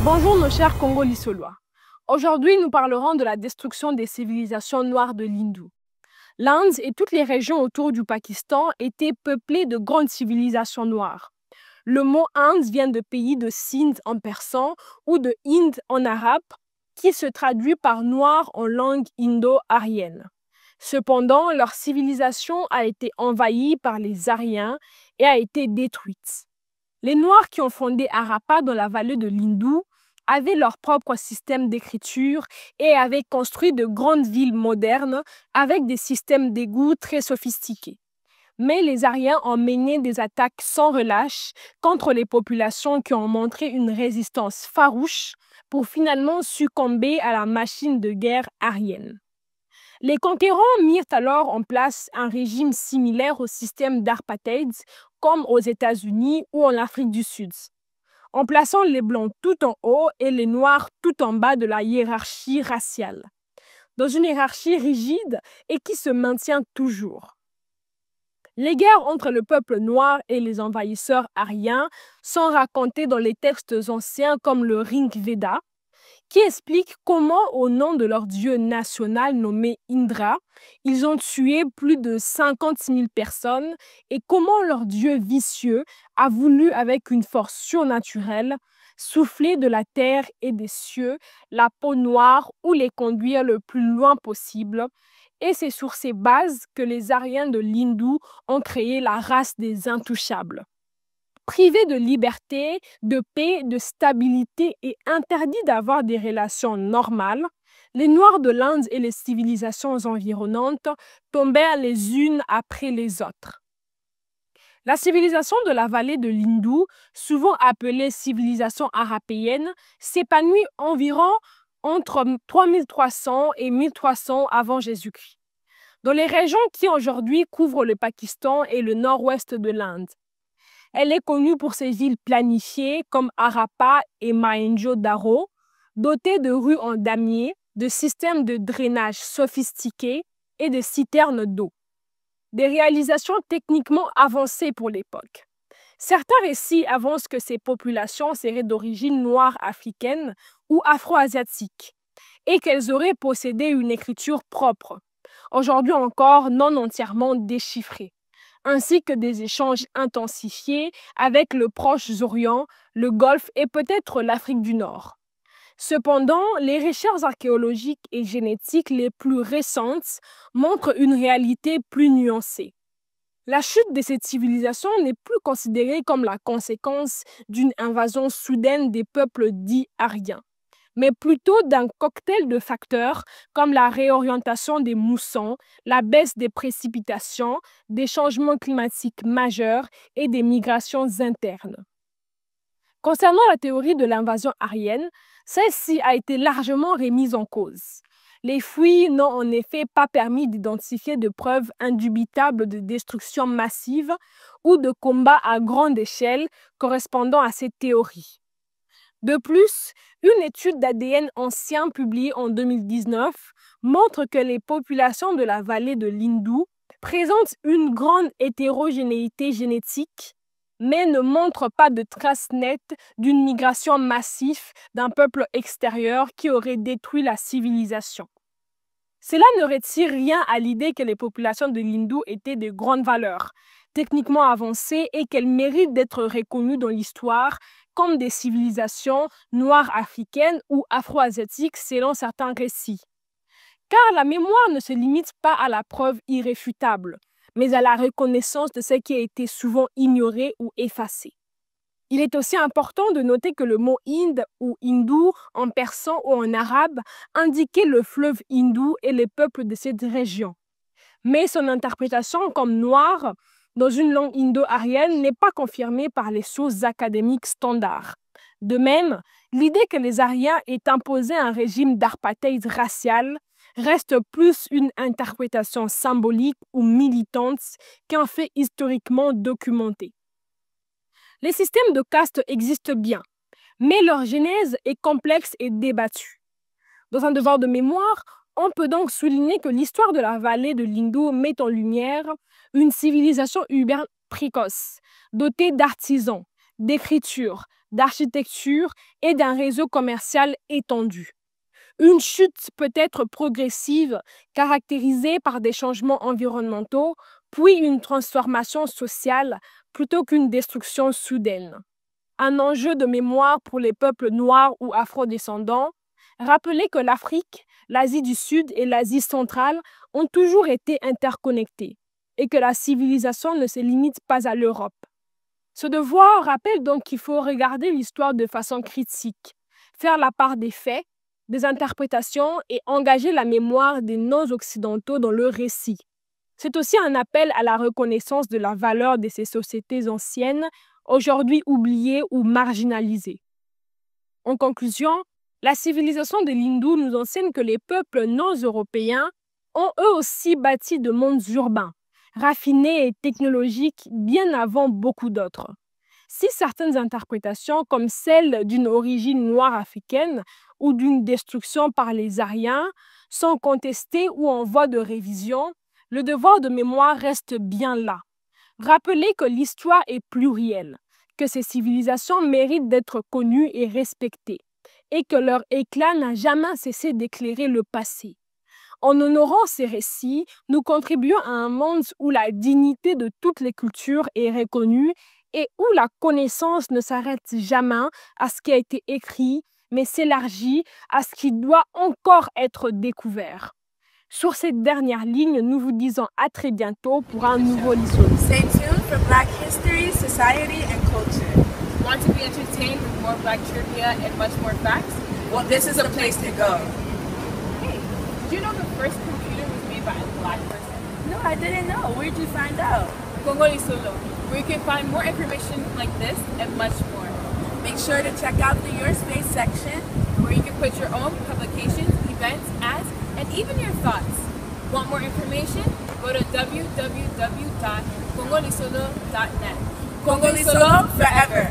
Bonjour nos chers Congo-Lissolois. Aujourd'hui, nous parlerons de la destruction des civilisations noires de l'Hindou. L'Inde et toutes les régions autour du Pakistan étaient peuplées de grandes civilisations noires. Le mot Inde vient de pays de Sindh en persan ou de Hind en arabe, qui se traduit par noir en langue indo-aryenne. Cependant, leur civilisation a été envahie par les Aryens et a été détruite. Les Noirs qui ont fondé Harappa dans la vallée de l'Hindou avaient leur propre système d'écriture et avaient construit de grandes villes modernes avec des systèmes d'égouts très sophistiqués. Mais les Aryens ont mené des attaques sans relâche contre les populations qui ont montré une résistance farouche pour finalement succomber à la machine de guerre aryenne. Les conquérants mirent alors en place un régime similaire au système d'apartheid, comme aux États-Unis ou en Afrique du Sud, en plaçant les Blancs tout en haut et les Noirs tout en bas de la hiérarchie raciale, dans une hiérarchie rigide et qui se maintient toujours. Les guerres entre le peuple noir et les envahisseurs aryens sont racontées dans les textes anciens comme le Rig Veda, qui explique comment, au nom de leur dieu national nommé Indra, ils ont tué plus de 50 000 personnes et comment leur dieu vicieux a voulu, avec une force surnaturelle, souffler de la terre et des cieux la peau noire ou les conduire le plus loin possible. Et c'est sur ces bases que les Aryens de l'Hindou ont créé la race des intouchables. Privés de liberté, de paix, de stabilité et interdits d'avoir des relations normales, les Noirs de l'Inde et les civilisations environnantes tombèrent les unes après les autres. La civilisation de la vallée de l'Hindou, souvent appelée civilisation harapéenne, s'épanouit environ entre 3300 et 1300 avant Jésus-Christ, dans les régions qui aujourd'hui couvrent le Pakistan et le nord-ouest de l'Inde. Elle est connue pour ses villes planifiées comme Harappa et Mohenjo-Daro, dotées de rues en damier, de systèmes de drainage sophistiqués et de citernes d'eau. Des réalisations techniquement avancées pour l'époque. Certains récits avancent que ces populations seraient d'origine noire africaine ou afro-asiatique et qu'elles auraient possédé une écriture propre, aujourd'hui encore non entièrement déchiffrée, ainsi que des échanges intensifiés avec le Proche-Orient, le Golfe et peut-être l'Afrique du Nord. Cependant, les recherches archéologiques et génétiques les plus récentes montrent une réalité plus nuancée. La chute de cette civilisation n'est plus considérée comme la conséquence d'une invasion soudaine des peuples dits aryens, mais plutôt d'un cocktail de facteurs comme la réorientation des moussons, la baisse des précipitations, des changements climatiques majeurs et des migrations internes. Concernant la théorie de l'invasion aryenne, celle-ci a été largement remise en cause. Les fouilles n'ont en effet pas permis d'identifier de preuves indubitables de destruction massive ou de combats à grande échelle correspondant à cette théorie. De plus, une étude d'ADN ancien publiée en 2019 montre que les populations de la vallée de l'Hindou présentent une grande hétérogénéité génétique, mais ne montrent pas de traces nettes d'une migration massive d'un peuple extérieur qui aurait détruit la civilisation. Cela ne retire rien à l'idée que les populations de l'Hindou étaient de grande valeur, techniquement avancées et qu'elles méritent d'être reconnues dans l'histoire comme des civilisations noires africaines ou afro-asiatiques selon certains récits. Car la mémoire ne se limite pas à la preuve irréfutable, mais à la reconnaissance de ce qui a été souvent ignoré ou effacé. Il est aussi important de noter que le mot Inde ou hindou en persan ou en arabe indiquait le fleuve hindou et les peuples de cette région. Mais son interprétation comme noir dans une langue indo-aryenne n'est pas confirmée par les sources académiques standards. De même, l'idée que les Aryens aient imposé un régime d'apartheid racial reste plus une interprétation symbolique ou militante qu'un fait historiquement documenté. Les systèmes de caste existent bien, mais leur genèse est complexe et débattue. Dans un devoir de mémoire, on peut donc souligner que l'histoire de la vallée de l'Hindou met en lumière une civilisation urbaine précoce, dotée d'artisans, d'écriture, d'architecture et d'un réseau commercial étendu. Une chute peut être progressive, caractérisée par des changements environnementaux, puis une transformation sociale plutôt qu'une destruction soudaine. Un enjeu de mémoire pour les peuples noirs ou afrodescendants, rappeler que l'Afrique, l'Asie du Sud et l'Asie centrale ont toujours été interconnectées et que la civilisation ne se limite pas à l'Europe. Ce devoir rappelle donc qu'il faut regarder l'histoire de façon critique, faire la part des faits, des interprétations et engager la mémoire des non-occidentaux dans le récit. C'est aussi un appel à la reconnaissance de la valeur de ces sociétés anciennes, aujourd'hui oubliées ou marginalisées. En conclusion, la civilisation de l'Hindou nous enseigne que les peuples non-européens ont eux aussi bâti de mondes urbains, raffinés et technologiques bien avant beaucoup d'autres. Si certaines interprétations, comme celle d'une origine noire africaine ou d'une destruction par les Aryens, sont contestées ou en voie de révision, le devoir de mémoire reste bien là. Rappeler que l'histoire est plurielle, que ces civilisations méritent d'être connues et respectées, et que leur éclat n'a jamais cessé d'éclairer le passé. En honorant ces récits, nous contribuons à un monde où la dignité de toutes les cultures est reconnue et où la connaissance ne s'arrête jamais à ce qui a été écrit, mais s'élargit à ce qui doit encore être découvert. Sur cette dernière ligne, nous vous disons à très bientôt pour un nouveau Lisolo. Stay tuned for Black history, society, and culture. Want to be entertained with more Black trivia and much more facts? Well, this is the place to go. Hey, did you know the first computer was made by a Black person? No, I didn't know. Where'd you find out? Congo Lisolo, where you can find more information like this and much more. Make sure to check out the Your Space section, where you can put your own publications, events, ads, and even your thoughts. Want more information? Go to www.congolisolo.net. Congo Lisolo forever.